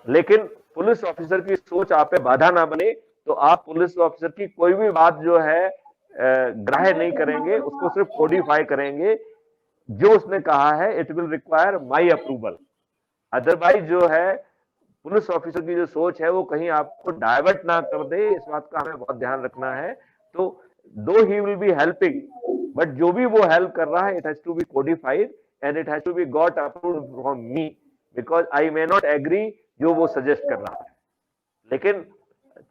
लेकिन पुलिस ऑफिसर की सोच आप पे बाधा ना बने, तो आप पुलिस ऑफिसर की कोई भी बात जो है ग्राह्य नहीं करेंगे, उसको सिर्फ कोडिफाई करेंगे। जो उसने कहा है it will require my approval. Otherwise जो है पुलिस ऑफिसर की जो सोच है वो कहीं आपको डाइवर्ट ना कर दे, इस बात का हमें बहुत ध्यान रखना है। तो though he will be helping, but जो भी वो हेल्प कर रहा है it has to be codified and it has to be got approved from me, because I may not agree जो वो सजेस्ट कर रहा है। लेकिन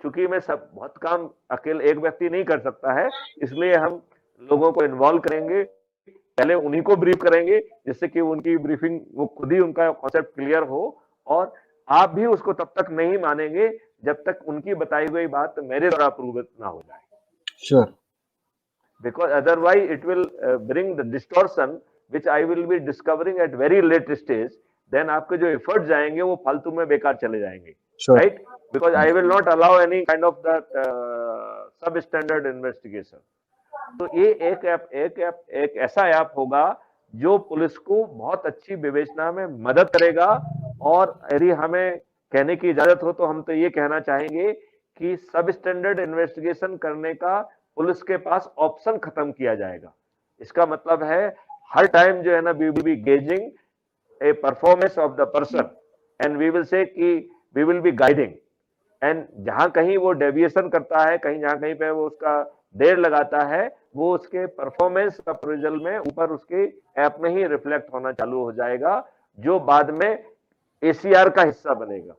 चूंकि मैं सब बहुत काम अकेले एक व्यक्ति नहीं कर सकता है, इसलिए हम लोगों को इन्वॉल्व करेंगे, पहले उन्हीं को ब्रीफ करेंगे जिससे कि उनकी ब्रीफिंग वो खुद ही उनका कॉन्सेप्ट क्लियर हो, और आप भी उसको तब तक नहीं मानेंगे जब तक उनकी बताई गई बात मेरे द्वारा अप्रूव ना हो जाए। Sure. Because otherwise it will bring the distortion which I will be discovering at very late stage, then आपके जो एफर्ट जाएंगे वो फालतू में बेकार चले जाएंगे। Sure. Right? Because I will not allow any kind of that substandard investigation. तो ये एक ऐसा ऐप होगा जो पुलिस को बहुत अच्छी विवेचना में मदद करेगा। और यदि हमें कहने की इजाजत हो तो हम तो ये कहना चाहेंगे कि सब स्टैंडर्ड इन्वेस्टिगेशन करने का पुलिस के पास ऑप्शन खत्म किया जाएगा। इसका मतलब है हर टाइम जो है ना we will be gauging a performance of the person and we will say कि we will be guiding, and जहां कहीं वो डेविएशन करता है, कहीं जहां कहीं पे वो उसका देर लगाता है, वो उसके परफॉर्मेंस अप्रेजल में ऊपर उसके ऐप में ही रिफ्लेक्ट होना चालू हो जाएगा, जो बाद में एसीआर का हिस्सा बनेगा।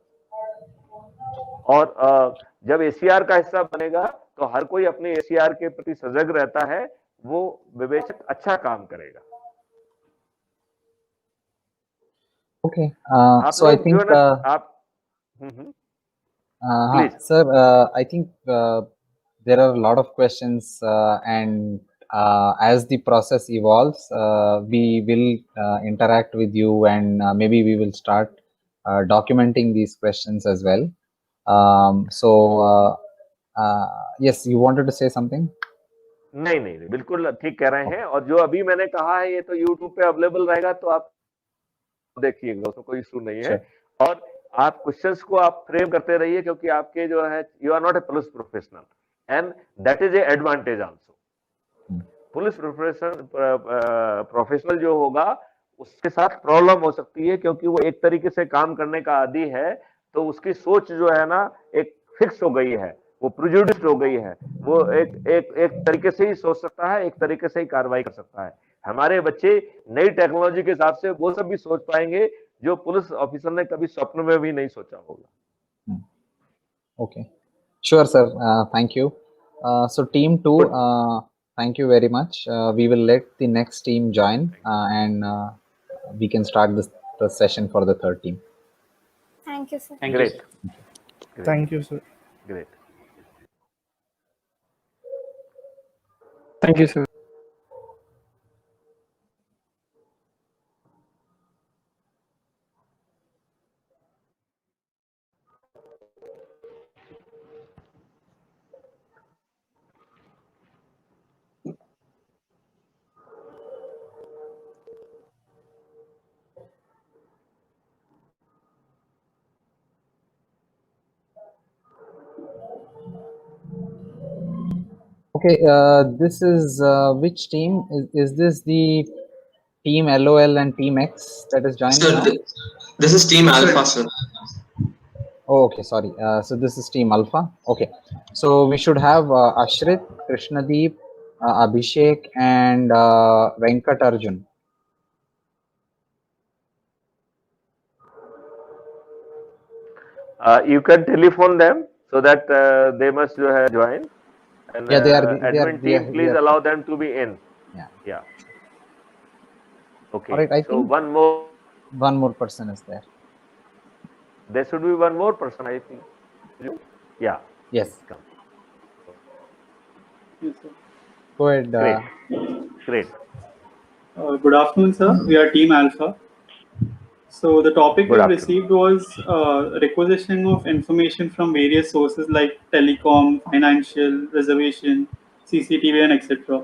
और जब एसीआर का हिस्सा बनेगा तो हर कोई अपने एसीआर के प्रति सजग रहता है, वो विवेचक अच्छा काम करेगा। Okay. आप So I लोग जो है think, ना आप please sir, I think there are a lot of questions, and as the process evolves, we will interact with you, and maybe we will start documenting these questions as well. So, yes, you wanted to say something? नहीं नहीं नहीं, बिल्कुल ठीक कह रहे हैं। और जो अभी मैंने कहा है ये तो यूट्यूब पे अवेलेबल रहेगा, तो आप देखिएगा, उसमें कोई इशू नहीं है। Sure. और आप क्वेश्चंस को आप फ्रेम करते रहिए, क्योंकि आपके जो है you are not a police professional and that is a advantage also. Police professional जो होगा उसके साथ प्रॉब्लम हो सकती है, क्योंकि वो एक तरीके से काम करने का आदी है, तो उसकी सोच जो है ना एक फिक्स हो गई है, वो प्रिजुडिस्ड हो गई है। वो एक तरीके से ही सोच सकता है, एक तरीके से ही कार्रवाई कर सकता है। हमारे बच्चे नई टेक्नोलॉजी के हिसाब से वो सब भी सोच पाएंगे जो पुलिस ऑफिसर ने कभी स्वप्न में भी नहीं सोचा होगा। Okay. Sure, sir. Thank you. So team 2, Good. thank you very much. We will let the next team join, and we can start the session for the third team. Thank you, sir. Thank you, Great. sir. Great. Thank you, sir. Great. Thank you, sir. Okay, this is which team? Is this the team LOL and team X that is joining Sir, now? this is Team Alpha, sir. Oh, okay, sorry. So this is team Alpha. Okay, so we should have Ashrit, Krishnadeep, Abhishek, and Venkat Arjun. You can telephone them so that they must join. And Yeah, they are. admin team, please allow them to be in. Yeah. Yeah. Okay. All right. I So think one more person is there. There should be one more person, I think. Yeah. Yes. Come. Yes, sir. Go ahead. Great. Good afternoon, sir. We are Team Alpha. So the topic Good we afternoon. received was requisitioning of information from various sources like telecom, financial, reservation, CCTV, and etc.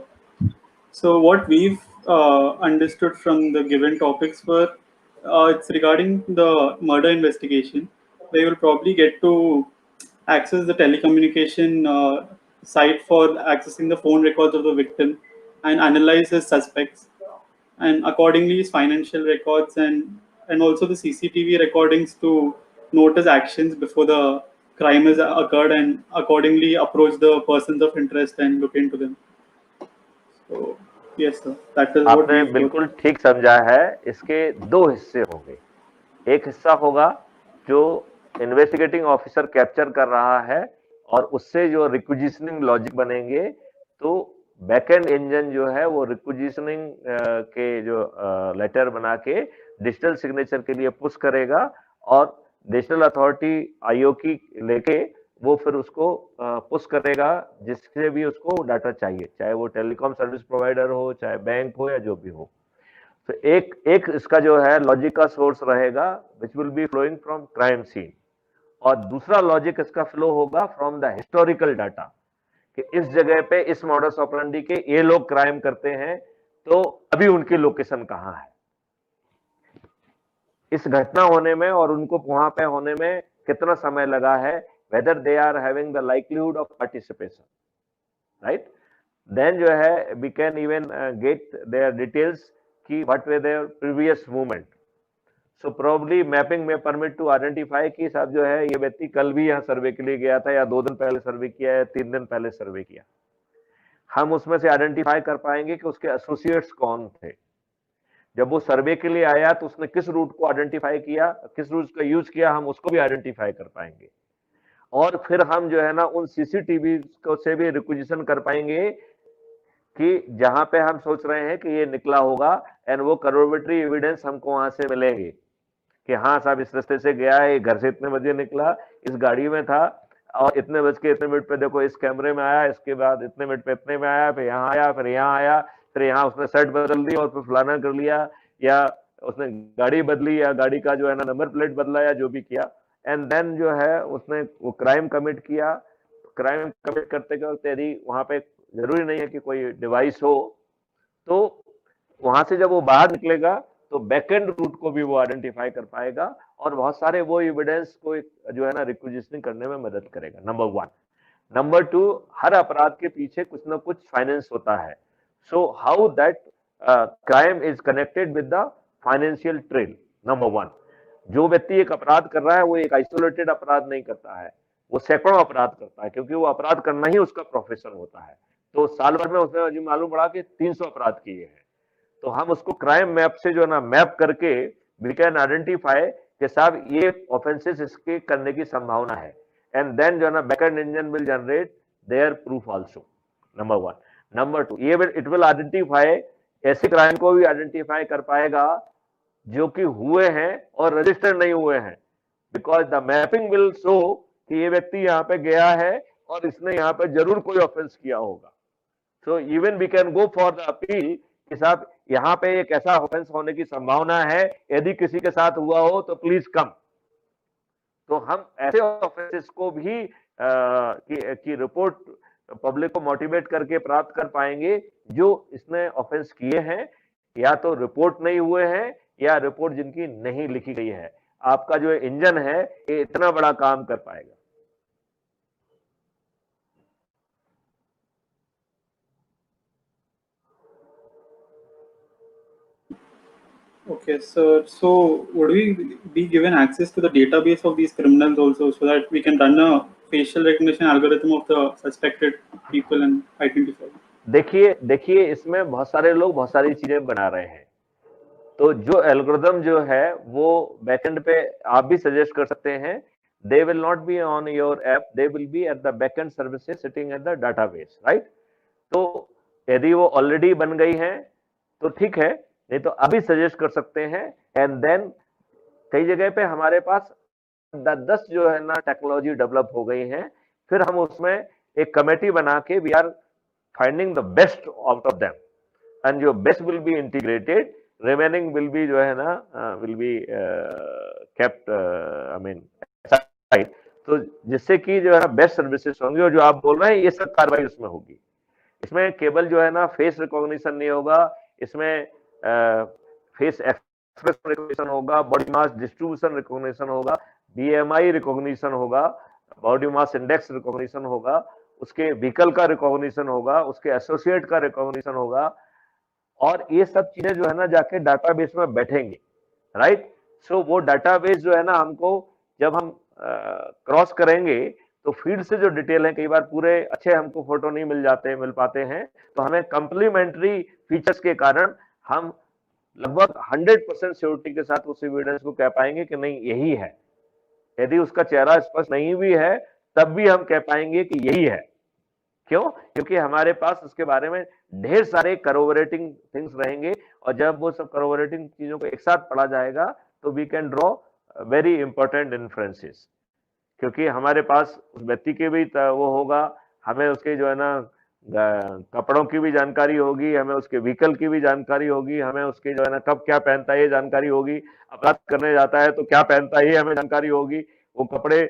So what we've understood from the given topics were it's regarding the murder investigation. They will probably get to access the telecommunication site for accessing the phone records of the victim and analyze his suspects, and accordingly his financial records and also the CCTV recordings to note his actions before the crime has occurred, and accordingly approach the persons of interest and look into them. So yes, sir, that is what आपने we बिल्कुल ठीक समझा है। इसके दो हिस्से होंगे। एक हिस्सा होगा जो इन्वेस्टिगेटिंग ऑफिसर कैप्चर कर रहा है और उससे जो रिक्विजिशनिंग लॉजिक बनेंगे, तो बैकएंड इंजन जो है वो रिक्विजिशनिंग के जो लेटर बना के डिजिटल सिग्नेचर के लिए पुश करेगा, और डिजिटल अथॉरिटी आईओ की लेके वो फिर उसको पुश करेगा जिससे भी उसको डाटा चाहिए, चाहे वो टेलीकॉम सर्विस प्रोवाइडर हो, चाहे बैंक हो, या जो भी हो। तो एक इसका जो है लॉजिक का सोर्स रहेगा which will be flowing from crime scene, और दूसरा लॉजिक इसका फ्लो होगा फ्रॉम द हिस्टोरिकल डाटा कि इस जगह पे इस मॉडस ऑपरेंडी के ये लोग क्राइम करते हैं, तो अभी उनकी लोकेशन कहां है, इस घटना होने में और उनको वहां पे होने में कितना समय लगा है, whether they are having the likelihood of participation, right. Then जो है we can even get their details कि what were their previous movement. So probably mapping में परमिट टू आइडेंटिफाई कि साहब जो है ये व्यक्ति कल भी यहाँ सर्वे के लिए गया था, या 2 दिन पहले सर्वे किया, या 3 दिन पहले सर्वे किया। हम उसमें से आइडेंटिफाई कर पाएंगे कि उसके एसोसिएट्स कौन थे, जब वो सर्वे के लिए आया तो उसने किस रूट को आइडेंटिफाई किया, किस रूट का यूज किया, हम उसको भी आइडेंटिफाई कर पाएंगे। और फिर हम जो है ना उन सीसीटीवी को से भी रिक्विजिशन कर पाएंगे कि जहां पे हम सोच रहे हैं कि ये निकला होगा, एंड वो करोबेटरी एविडेंस हमको वहां से मिलेंगे। कि हाँ साहब इस रास्ते से गया है, घर से इतने बजे निकला, इस गाड़ी में था और इतने बज के इतने मिनट पे देखो इस कैमरे में आया, इसके बाद इतने मिनट पे इतने में आया, फिर यहाँ आया, फिर यहाँ आया, फिर यहाँ उसने सेट बदल दी और फिर फलाना कर लिया, या उसने गाड़ी बदली, या गाड़ी का जो है ना नंबर प्लेट बदला, या जो भी किया, एंड देन जो है उसने वो क्राइम कमिट किया। क्राइम कमिट करते वक्त यदि वहां पे जरूरी नहीं है कि कोई डिवाइस हो, तो वहां से जब वो बाहर निकलेगा तो बैकएंड रूट को भी वो आइडेंटिफाई कर पाएगा और बहुत सारे वो एविडेंस को जो है ना रिक्विजिशनिंग करने में मदद करेगा। नंबर 1। नंबर 2, हर अपराध के पीछे कुछ ना कुछ फाइनेंस होता है। So how that crime is connected with the financial trail. Number 1, जो व्यक्ति एक अपराध कर रहा है वो एक आइसोलेटेड अपराध नहीं करता है, वो सैकड़ों अपराध करता है, क्योंकि वो अपराध करना ही उसका प्रोफेशन होता है। तो साल भर में उसने जो मालूम पड़ा कि 300 अपराध किए हैं, तो हम उसको क्राइम मैप से जो है ना मैप करके वी कैन आइडेंटिफाई कि साहब ये ऑफेंसेस इसके करने की संभावना है, एंड देन जो है ना backend engine will generate there proof also. Number 1। Number 2, ये इट विल आइडेंटिफाई, ऐसे क्राइम को भी आइडेंटिफाई कर पाएगा जो कि हुए हैं और रजिस्टर नहीं हुए हैं, because the mapping will show कि ये व्यक्ति यहाँ पे गया है और इसने यहाँ पे जरूर कोई ऑफेंस किया होगा। So even we can go for the appeal कि साहब यहाँ पे एक ऐसा ऑफेंस होने की संभावना है, यदि किसी के साथ हुआ हो तो प्लीज कम। तो हम ऐसे ऑफेंसेस को भी की रिपोर्ट पब्लिक को मोटिवेट करके प्राप्त कर पाएंगे जो इसने ऑफेंस किए हैं, या तो रिपोर्ट नहीं हुए हैं या रिपोर्ट जिनकी नहीं लिखी गई है। आपका जो इंजन है ये इतना बड़ा काम कर पाएगा। Okay, sir. So would we be given access to the database of these criminals also, so that we can run a facial recognition algorithm of the suspected people and identify them? देखिए इसमें बहुत सारे लोग बहुत सारी चीजें बना रहे हैं। तो जो एल्गोरिथम जो है वो बैकएंड पे आप भी सजेस्ट कर सकते हैं। They will not be on your app, they will be at the backend services sitting at the database, right. तो यदि वो ऑलरेडी बन गई हैं तो ठीक है, नहीं तो अभी सजेस्ट कर सकते हैं। एंड देन कई जगह पे हमारे पास 10 जो है ना टेक्नोलॉजी डेवलप हो गई हैं, फिर हम उसमें एक कमेटी बना के we are finding the best out of them, and जो best will be integrated, remaining will be जो है ना will be kept I mean side. तो जिससे कि जो है ना बेस्ट सर्विसेज होंगी, और जो आप बोल रहे हैं ये सब कार्रवाई उसमें होगी। इसमें केवल जो है ना फेस रिकॉग्निशन नहीं होगा, इसमें फेस एक्सप्रेस रिकॉग्निशन होगा, बॉडी मास डिस्ट्रीब्यूशन रिकॉग्निशन होगा, बीएमआई रिकॉग्निशन होगा, बॉडी मास इंडेक्स रिकॉग्निशन होगा, उसके व्हीकल का रिकॉग्निशन होगा, उसके एसोसिएट का रिकॉग्निशन होगा, और ये सब चीजें जो है ना जाके डाटाबेस में बैठेंगे, राइट। सो वो डाटाबेस जो है ना हमको जब हम क्रॉस करेंगे तो फील्ड से जो डिटेल है, कई बार पूरे अच्छे हमको फोटो नहीं मिल पाते हैं, तो हमें कंप्लीमेंट्री फीचर्स के कारण हम लगभग 100% श्योरिटी के साथ उस एविडेंस को कह पाएंगे कि नहीं यही है। यदि उसका चेहरा स्पष्ट नहीं भी है तब भी हम कह पाएंगे कि यही है। क्यों? क्योंकि हमारे पास उसके बारे में ढेर सारे करोबरेटिंग थिंग्स रहेंगे, और जब वो सब करोबरेटिंग चीजों को एक साथ पढ़ा जाएगा तो we can draw very important inferences. क्योंकि हमारे पास उस व्यक्ति के भी वो होगा, हमें उसके जो है ना कपड़ों की भी जानकारी होगी, हमें उसके व्हीकल की भी जानकारी होगी, हमें उसके जो है ना कब क्या पहनता है ये जानकारी होगी, अपराध करने जाता है तो क्या पहनता है ये हमें जानकारी होगी, वो कपड़े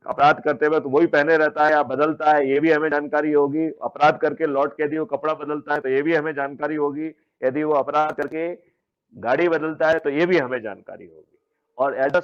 अपराध करते हुए तो वही पहने रहता है या बदलता है ये भी हमें जानकारी होगी, अपराध करके लौट के यदि वो कपड़ा बदलता है तो ये भी हमें जानकारी होगी, यदि वो अपराध करके गाड़ी बदलता है तो ये भी हमें जानकारी होगी। और एज